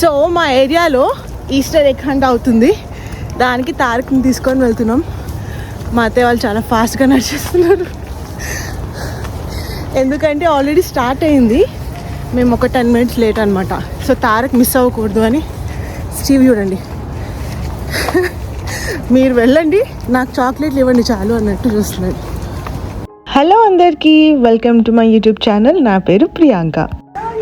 So మా ఏరియాలో Easter egg hunt అవుతుంది. దానికి తారక్ని తీసుకొని వెళ్తున్నాం. మా అత్తయ్య వాళ్ళు చాలా ఫాస్ట్గా నడిచేస్తున్నారు, ఎందుకంటే ఆల్రెడీ స్టార్ట్ అయింది. మేము ఒక 10 minutes లేట్ అనమాట. సో తారక్ మిస్ అవ్వకూడదు అని స్టీవ్ చూడండి మీరు వెళ్ళండి, నాకు చాక్లెట్లు ఇవ్వండి చాలు అన్నట్టు చూస్తున్నాడు. హలో అందరికీ, welcome to my YouTube channel. నా పేరు Priyanka.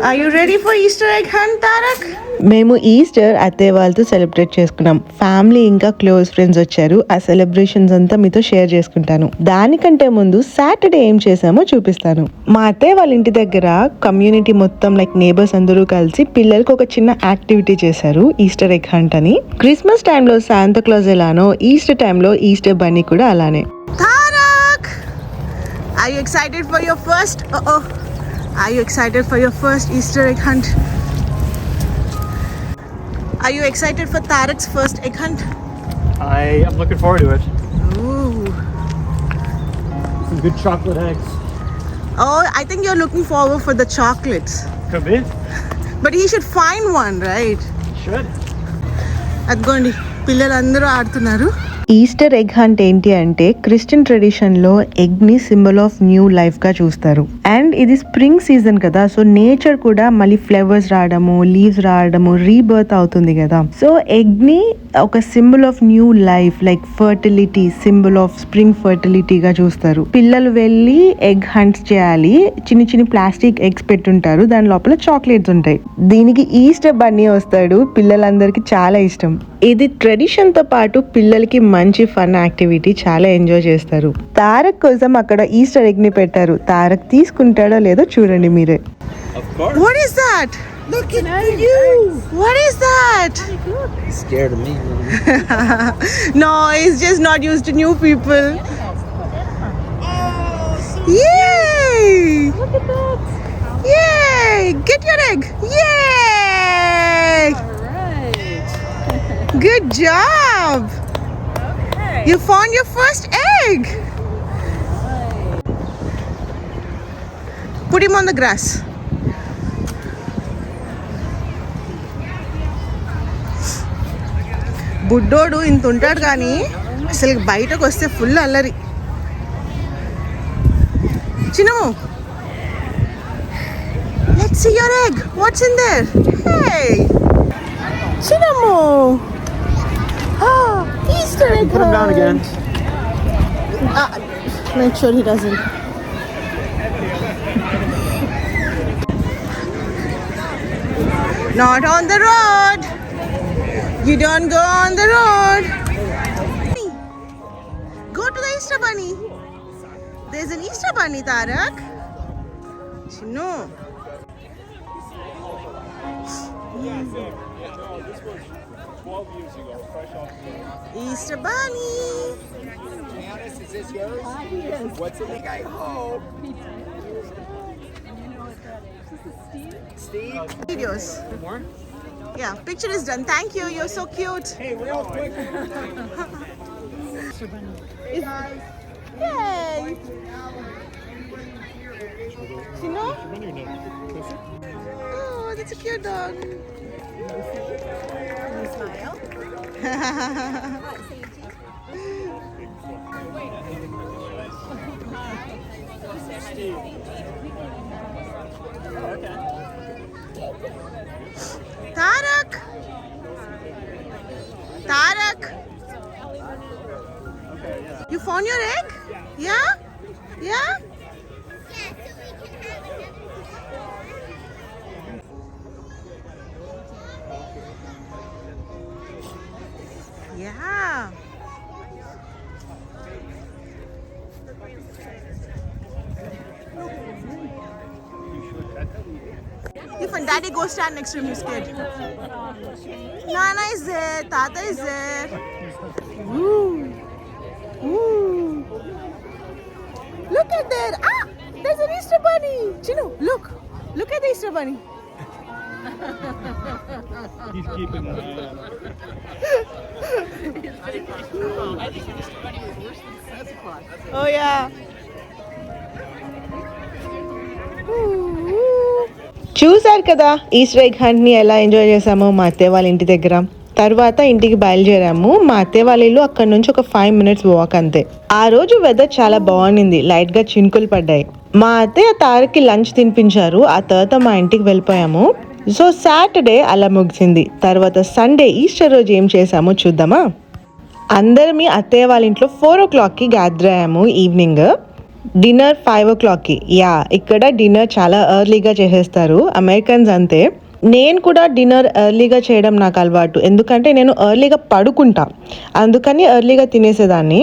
Are you ready for Easter egg hunt Tarak? మేము ఈస్టర్ అత్తయ్య వాళ్ళతో సెలబ్రేట్ చేసుకున్నాం. ఫ్యామిలీ ఇంకా క్లోజ్ ఫ్రెండ్స్ వచ్చారు. ఆ సెలబ్రేషన్స్ అంతా మీతో షేర్ చేసుకుంటాను. దానికంటే ముందు సాటర్డే ఏం చేసామో చూపిస్తాను. మా అత్తయ్య వాళ్ళ ఇంటి దగ్గర కమ్యూనిటీ మొత్తం లైక్ నేబర్స్ అందరూ కలిసి పిల్లలకు ఒక చిన్న యాక్టివిటీ చేశారు, ఈస్టర్ ఎగ్ హంట్ అని. క్రిస్మస్ టైంలో శాంతా క్లాజ్ ఎలానో ఈస్టర్ టైంలో ఈస్టర్ బన్నీ కూడా అలానే. Tarak, are you excited for your first Are you excited for your first Easter egg hunt? Are you excited for Tarak's first egg hunt? I am looking forward to it. Ooh. Some good chocolate eggs. Oh, I think you're looking forward for the chocolates. Could be. But he should find one, right? Should. అదిగోండి పిల్లలు అందరూ ఆడుతున్నారు. Easter egg hunt ఏంటి అంటే Christian tradition లో egg ని symbol of new life గా చూస్తారు. అండ్ ఇది స్ప్రింగ్ సీజన్ కదా, సో నేచర్ కూడా మళ్ళీ ఫ్లవర్స్ రావడము, లీవ్స్ రావడము, రీబర్త్ అవుతుంది కదా. సో ఎగ్ ని ఒక symbol of new life, like fertility, symbol of spring ఫర్టిలిటీగా చూస్తారు. పిల్లలు వెళ్ళి ఎగ్ హంట్స్ చేయాలి. చిన్ని చిన్ని ప్లాస్టిక్ ఎగ్స్ పెట్టుంటారు, దాని లోపల చాక్లెట్స్ ఉంటాయి. దీనికి ఈస్టర్ బన్నీ వస్తాడు. పిల్లలందరికీ చాలా ఇష్టం. ఇది ట్రెడిషన్ తో పాటు పిల్లలకి మంచి ఫన్ యాక్టివిటీ, చాలా ఎంజాయ్ చేస్తారు. తారక్ కోసం అక్కడ ఈస్టర్ ఎగ్ ని పెట్టారు. తారక్ తీసుకుంటాడో లేదో చూడండి మీరే. What is that? Look at you. What is that? He's scared of me. No, he's just not used to new people. Yay! Look at that. Yay! Get your egg. Yay! Good job. Okay. You found your first egg. Put him on the grass. బుడ్డోడు ఇంత ఉంటాడు కానీ అసలు బయటకు వస్తే full అల్లరి. చిను, let's see your egg. What's in there? Hey, Chinamu. Easter egg. Put him down again. Make sure he doesn't. Not on the road. You don't go on the road. Go to the Easter bunny. There's an Easter bunny, Tarak. Chino. Easter bunny. Janice, is this yours? Yes. What's in the guy? Oh. Steve? Videos. More? Yeah, picture is done. Thank you. You're so cute. Hey, real quick. Hey guys. Yay. Chino? Oh, that's a cute dog. Can you smile? Tarak! Tarak! You found your egg? Yeah? Yeah? Yeah. If when daddy goes stand next to him, he's scared. Nana is there, Tata is there. Woo. Woo. Look at there. Ah, there's an Easter bunny. Chinu, look. Look at the Easter bunny. He's keeping an eye on I think the Easter Bunny was worse than Santa Claus. Oh yeah. చూసారు కదా Easter egg హంట్ని ఎలా enjoy చేసామో మా అత్తయ్య వాళ్ళ ఇంటి దగ్గర. తర్వాత ఇంటికి బయలుదేరాము. మా అత్తయ్య వాళ్ళ ఇల్లు అక్కడ నుంచి ఒక 5 minutes వాక్ అంతే. ఆ రోజు వెదర్ చాలా బాగుంది, లైట్ గా చినుకులు పడ్డాయి. మా అత్తయ్య తారక్కి లంచ్ తినిపించారు. ఆ తర్వాత మా ఇంటికి వెళ్ళిపోయాము. సో సాటర్డే అలా ముగిసింది. తర్వాత సండే ఈస్టర్ రోజు ఏం చేసామో చూద్దామా. అందరం మీ అత్తయ్య వాళ్ళ ఇంట్లో 4 o'clockకి గ్యాదర్ అయ్యాము. Evening dinner 5 o'clockకి. ఇక్కడ డిన్నర్ చాలా ఎర్లీగా చేసేస్తారు, అమెరికన్స్ అంతే. నేను కూడా డిన్నర్ ఎర్లీగా చేయడం నాకు అలవాటు, ఎందుకంటే నేను ఎర్లీగా పడుకుంటా, అందుకని ఎర్లీగా తినేసేదాన్ని.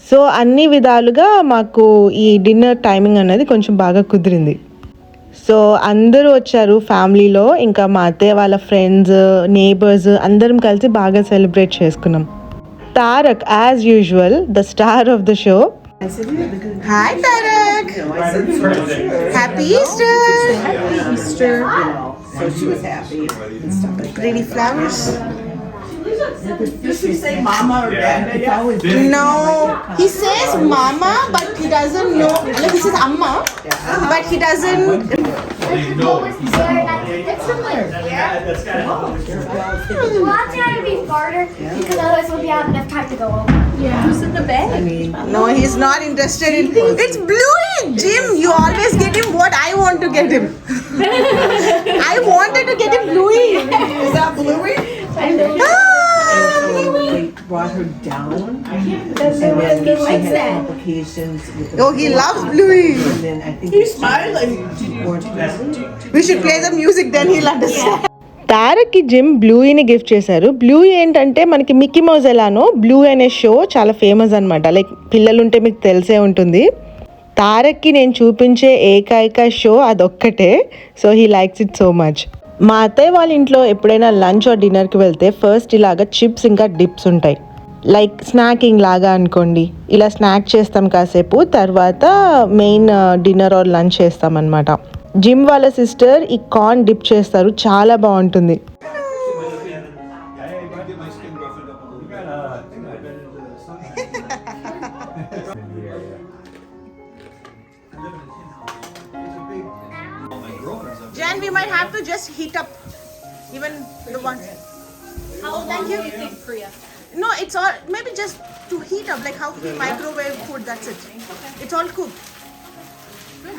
సో అన్ని విధాలుగా మాకు ఈ డిన్నర్ టైమింగ్ అనేది కొంచెం బాగా కుదిరింది. సో అందరూ వచ్చారు ఫ్యామిలీలో, ఇంకా మా అత్తయ్య వాళ్ళ ఫ్రెండ్స్, నేబర్స్ అందరం కలిసి బాగా సెలబ్రేట్ చేసుకున్నాం. Tarak as usual the star of the show. Hi Tarak, happy Easter. Easter, so she was happy and stuff like that. Pretty flowers. Does she say mama or dad? It's always No, he says mama, but he doesn't know. Like he says amma, but he doesn't. It's similar. Well, I'm trying to be farther because otherwise we'll be have enough time to go over. who's in the bed. No, he's not interested in. It's Bluey, Jim. You always get him what I want to get him. I wanted to get him Bluey. Is that Bluey? Ah! They brought her down, and then she likes had that. complications with the Oh, he loves Bluey. and then I think he's smiling. We should play the music, then he'll understand. తారక్కి Jim బ్లూయిని gift చేశారు. Bluey ఏంటంటే మనకి Mickey మౌజ్ ఎలానో blue అనే show చాలా famous అనమాట. Like పిల్లలుంటే మీకు తెలిసే ఉంటుంది. తారక్కి నేను చూపించే ఏకైక షో అదొక్కటే. So he likes it so much. మా అత్తయ్య వాళ్ళ ఇంట్లో ఎప్పుడైనా లంచ్ ఆర్ డిన్నర్కి వెళ్తే ఫస్ట్ ఇలాగా చిప్స్ ఇంకా డిప్స్ ఉంటాయి, లైక్ స్నాకింగ్ లాగా అనుకోండి. ఇలా స్నాక్ చేస్తాం కాసేపు, తర్వాత మెయిన్ డిన్నర్ ఆర్ లంచ్ చేస్తాం అనమాట. జిమ్ వాళ్ళ సిస్టర్ ఈ కార్న్ డిప్ చేస్తారు, చాలా బాగుంటుంది. Jan, we might have to just heat up even the one. Oh, thank you. No, it's all maybe just to heat up, like how we microwave food. That's it. It's all cooked.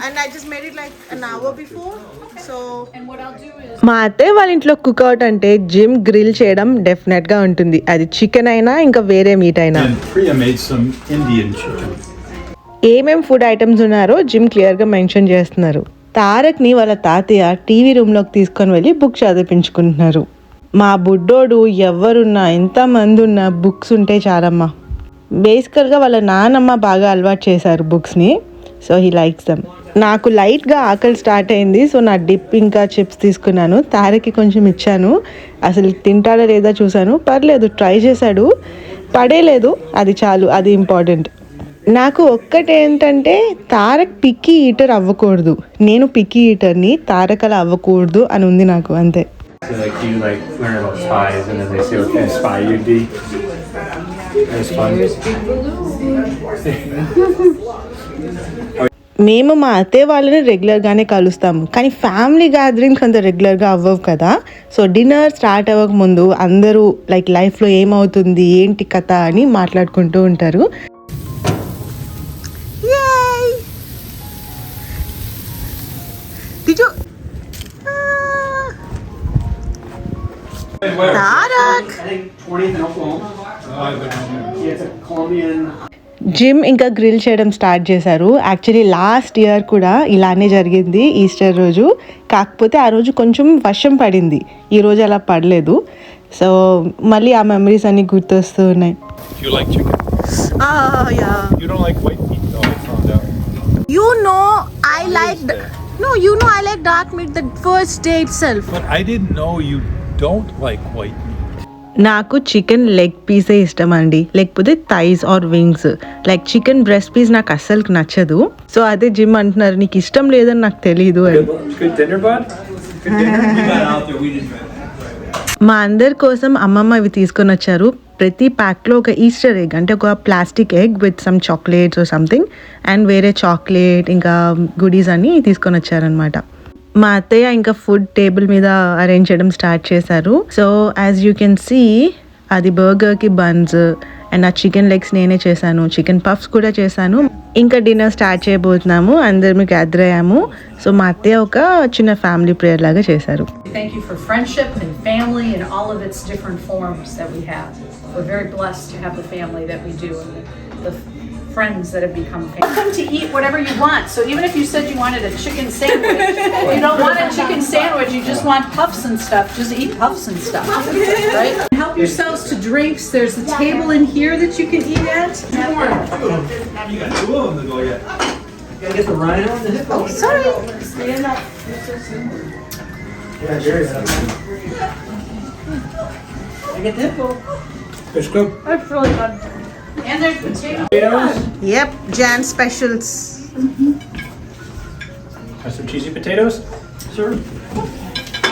And I just made it like an hour before. So. మా అత్తయ్య వాళ్ళ ఇంట్లో కుక్అవుట్ అంటే gym grill చేయడం డెఫినెట్గా ఉంటుంది. అది chicken అయినా ఇంకా వేరే మీట్ అయినా. And Priya made some Indian chicken. ఏమేం ఫుడ్ ఐటమ్స్ ఉన్నారో జిమ్ క్లియర్గా మెన్షన్ చేస్తున్నారు. తారక్ని వాళ్ళ తాతయ్య టీవీ రూమ్లోకి తీసుకొని వెళ్ళి బుక్ చదివించుకుంటున్నారు. మా బుడ్డోడు ఎవరున్నా ఎంతమంది ఉన్నా బుక్స్ ఉంటే చాలమ్మా. బేసికల్గా వాళ్ళ నాన్నమ్మ బాగా అలవాటు చేశారు బుక్స్ని. So he likes them. నాకు లైట్గా ఆకలి స్టార్ట్ అయింది. సో నా డిప్ ఇంకా చిప్స్ తీసుకున్నాను. తారక్కి కొంచెం ఇచ్చాను. అసలు తింటాడా లేదా చూశాను, పర్లేదు ట్రై చేశాడు, పడేలేదు, అది చాలు, అది ఇంపార్టెంట్. నాకు ఒక్కటేంటంటే తారక్ పిక్కీ ఈటర్ అవ్వకూడదు, నేను పిక్కీ ఈటర్ని, తారక్ అలా అవ్వకూడదు అని ఉంది నాకు, అంతే. So, like, you like learn about spies, and then they say what kind of spy you'd be. That's fun. మేము మా అత్తయ్య వాళ్ళని రెగ్యులర్గానే కలుస్తాము, కానీ ఫ్యామిలీ గ్యాదరింగ్స్ అంత రెగ్యులర్గా అవ్వవు కదా. సో డిన్నర్ స్టార్ట్ అవ్వక ముందు అందరూ లైక్ లైఫ్లో ఏమవుతుంది ఏంటి కథ అని మాట్లాడుకుంటూ ఉంటారు. Yay! Did you? Tarak! I think 20th and Oklahoma. Yeah, it's a Colombian. Gym ఇంకా గ్రిల్ చేయడం స్టార్ట్ చేశారు. యాక్చువల్లీ లాస్ట్ ఇయర్ కూడా ఇలానే జరిగింది ఈస్టర్ రోజు, కాకపోతే ఆ రోజు కొంచెం వర్షం పడింది, ఈ రోజు అలా పడలేదు. సో మళ్ళీ ఆ మెమరీస్ అన్ని గుర్తొస్తూ ఉన్నాయి. You like chicken? Yeah. You don't like white meat, though, I found out. You know I like. No, you know I like dark meat the first day itself. But I didn't know you don't like white meat. నాకు chicken leg పీసే ఇష్టం అండి, లేకపోతే thighs or wings. Like chicken breast piece నాకు అస్సలు నచ్చదు. So అదే gym అంటున్నారు నీకు ఇష్టం లేదని నాకు తెలియదు అని. Good dinner, bud? Good dinner? We got out there, we didn't. మా అందరి కోసం అమ్మమ్మ ఇవి తీసుకొని వచ్చారు. ప్రతి ప్యాక్లో ఒక ఈస్టర్ ఎగ్, అంటే ఒక plastic egg with some chocolates or something, and వేరే చాక్లెట్ ఇంకా గుడీస్ అన్ని తీసుకొని వచ్చారనమాట. మా అత్తయ్య ఇంకా ఫుడ్ టేబుల్ మీద అరేంజ్ చేయడం స్టార్ట్ చేశారు. So as you can see అది బర్గర్కి బన్స్ అండ్ ఆ చికెన్ లెగ్స్ నేనే చేశాను, చికెన్ పఫ్స్ కూడా చేశాను. ఇంకా డిన్నర్ స్టార్ట్ చేయబోతున్నాము, అందరం గ్యాదర్ అయ్యాము. సో మా అత్తయ్య ఒక చిన్న ఫ్యామిలీ ప్రేయర్ లాగా చేశారు. Thank you for friendship and family and all of its different forms that we have. We're very blessed to have the family that we do and the friends that have become family. Welcome to eat whatever you want. So even if you said you wanted a chicken sandwich, you don't want a chicken sandwich, you just want puffs and stuff, just eat puffs and stuff, right? Help yourselves to drinks. There's a table in here that you can eat at. You got 2 of them to go yet. Gotta get the rhino and the hippo. Sorry. Yeah, Jerry's I get the hippo. Fish club. That's really good. And there's potatoes. Yep, Jan specials. Have some cheesy potatoes? Sure.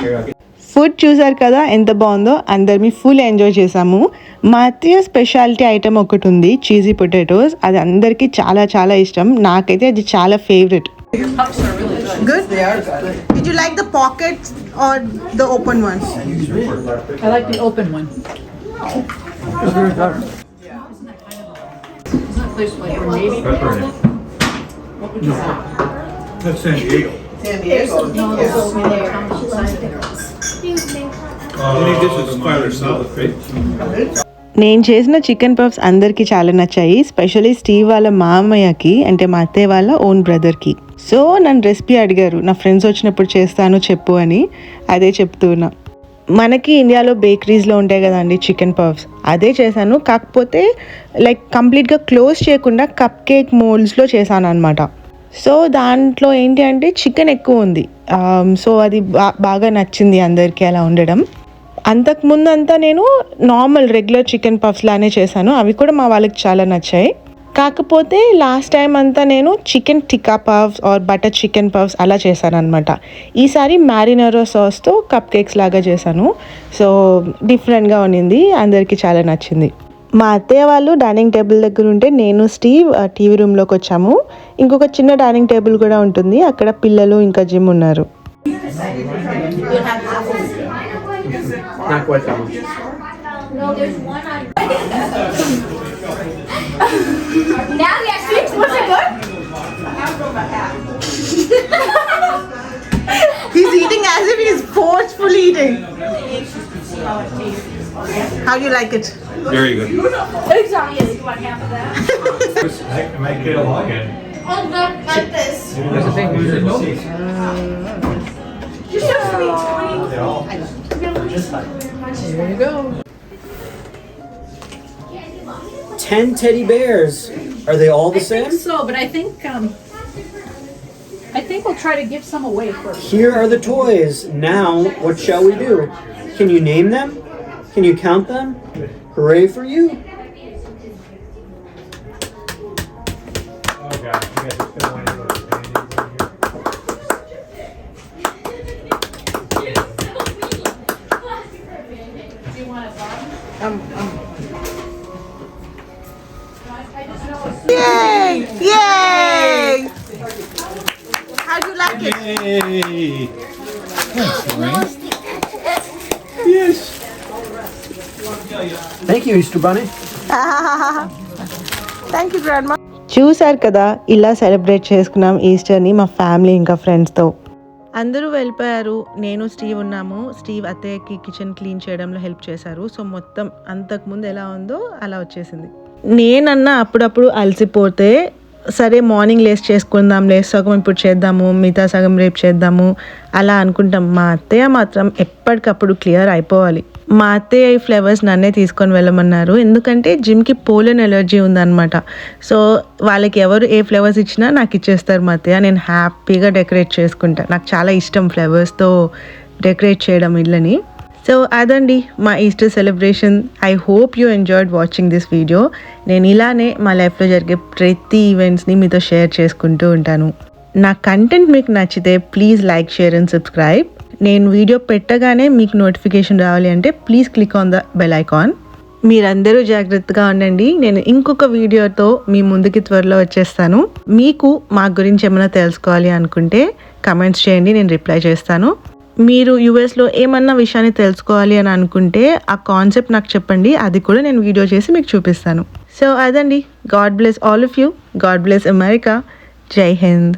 Here, I'll get food చూసారు కదా ఎంత బాగుందో, అందరినీ full enjoy చేసాము. మా అత్తయ్య speciality item ఒకటి ఉంది, చీజీ పొటాటోస్. అది అందరికీ చాలా చాలా ఇష్టం, నాకైతే అది చాలా favourite. Puffs are really good. Good? They are good. Did you like the pocket or the open one? I like the open one. They're very good. Isn't it place like where maybe Pepper in it. what would you say? That's San Diego. San Diego. No, Yeah. there's so many towns inside there. This is farther south, right? నేను చేసిన chicken puffs అందరికీ చాలా నచ్చాయి, specially Steve వాళ్ళ మామయ్యకి, అంటే మా అత్తయ్య వాళ్ళ ఓన్ బ్రదర్కి. సో నన్ను రెసిపీ అడిగారు, నా ఫ్రెండ్స్ వచ్చినప్పుడు చేస్తాను చెప్పు అని. అదే చెప్తున్నా. మనకి ఇండియాలో బేకరీస్లో ఉంటాయి కదండి చికెన్ పఫ్స్, అదే చేశాను. కాకపోతే లైక్ కంప్లీట్గా క్లోజ్ చేయకుండా కప్ కేక్ మోల్డ్స్లో చేశాను అనమాట. సో దాంట్లో ఏంటి అంటే చికెన్ ఎక్కువ ఉంది. సో అది బాగా నచ్చింది అందరికీ అలా ఉండడం. అంతకుముందు అంతా నేను నార్మల్ రెగ్యులర్ చికెన్ పఫ్స్ లానే చేశాను, అవి కూడా మా వాళ్ళకి చాలా నచ్చాయి. కాకపోతే లాస్ట్ టైం అంతా నేను chicken tikka puffs are butter chicken puffs అలా చేశాను అనమాట. ఈసారి మ్యారినరో సాస్తో కప్ కేక్స్ లాగా చేశాను. సో డిఫరెంట్గా ఉన్నింది, అందరికీ చాలా నచ్చింది. మా అత్తయ్య వాళ్ళు డైనింగ్ టేబుల్ దగ్గర ఉంటే నేను స్టీవ్ టీవీ రూమ్లోకి వచ్చాము. ఇంకొక చిన్న డైనింగ్ టేబుల్ కూడా ఉంటుంది, అక్కడ పిల్లలు ఇంకా జిమ్ ఉన్నారు. Not quite that much. No, there's one on. Now we have six. Was it good? He's eating as if he's forcefully eating. How do you like it? Very good. Exactly. You want half of that? I might get along again. Oh, not like this. That's the thing. You're so sweet. There you go. 10 teddy bears. Are they all the I think same? so, but I think we'll try to give some away first. Here are the toys. Now, what shall we do? Can you name them? Can you count them? Hooray for you. Oh god, you guys are still waiting for the candies in here. Do you want a bun? Yay! Yay! How do you like it? Hey! Thanks, Lorraine. Yes. Thank you, Easter Bunny. Thank you, Grandma. చూసారు కదా, ఇలా celebrate చేసుకున్నాం ఈస్టర్ని మా family ఇంకా ఫ్రెండ్స్తో. అందరూ వెళ్ళిపోయారు, నేను స్టీవ్ ఉన్నాము. స్టీవ్ అత్తయ్యకి కిచెన్ క్లీన్ చేయడంలో హెల్ప్ చేశారు. సో మొత్తం అంతకుముందు ఎలా ఉందో అలా వచ్చేసింది. నేనన్నా అప్పుడప్పుడు అలసిపోతే సరే మార్నింగ్ చేసుకుందాం, సగం ఇప్పుడు చేద్దాము, మిగతా సగం రేపు చేద్దాము అలా అనుకుంటాం. మా అత్తయ్య మాత్రం ఎప్పటికప్పుడు క్లియర్ అయిపోవాలి. మా అత్తయ్య ఈ ఫ్లేవర్స్ నన్నే తీసుకొని వెళ్ళమన్నారు, ఎందుకంటే జిమ్కి పోలన్ ఎలర్జీ ఉందన్నమాట. సో వాళ్ళకి ఎవరు ఏ ఫ్లేవర్స్ ఇచ్చినా నాకు ఇచ్చేస్తారు మా అత్తయ్య. నేను హ్యాపీగా డెకరేట్ చేసుకుంటా, నాకు చాలా ఇష్టం ఫ్లేవర్స్తో డెకరేట్ చేయడం ఇళ్ళని. సో అదండి మా Easter celebration. I hope you enjoyed watching this video. నేను ఇలానే మా లైఫ్లో జరిగే ప్రతి ఈవెంట్స్ని మీతో షేర్ చేసుకుంటూ ఉంటాను. నా కంటెంట్ మీకు నచ్చితే please like, share and subscribe. నేను వీడియో పెట్టగానే మీకు నోటిఫికేషన్ రావాలి అంటే please click on the bell icon. మీరందరూ జాగ్రత్తగా ఉండండి. నేను ఇంకొక వీడియోతో మీ ముందుకి త్వరలో వచ్చేస్తాను. మీకు మా గురించి ఏమైనా తెలుసుకోవాలి అనుకుంటే కమెంట్స్ చేయండి, నేను రిప్లై చేస్తాను. మీరు యూఎస్లో ఏమన్నా విషయాన్ని తెలుసుకోవాలి అని అనుకుంటే ఆ కాన్సెప్ట్ నాకు చెప్పండి, అది కూడా నేను వీడియో చేసి మీకు చూపిస్తాను. సో అదండి, God bless all of you, God bless America, జై హింద్.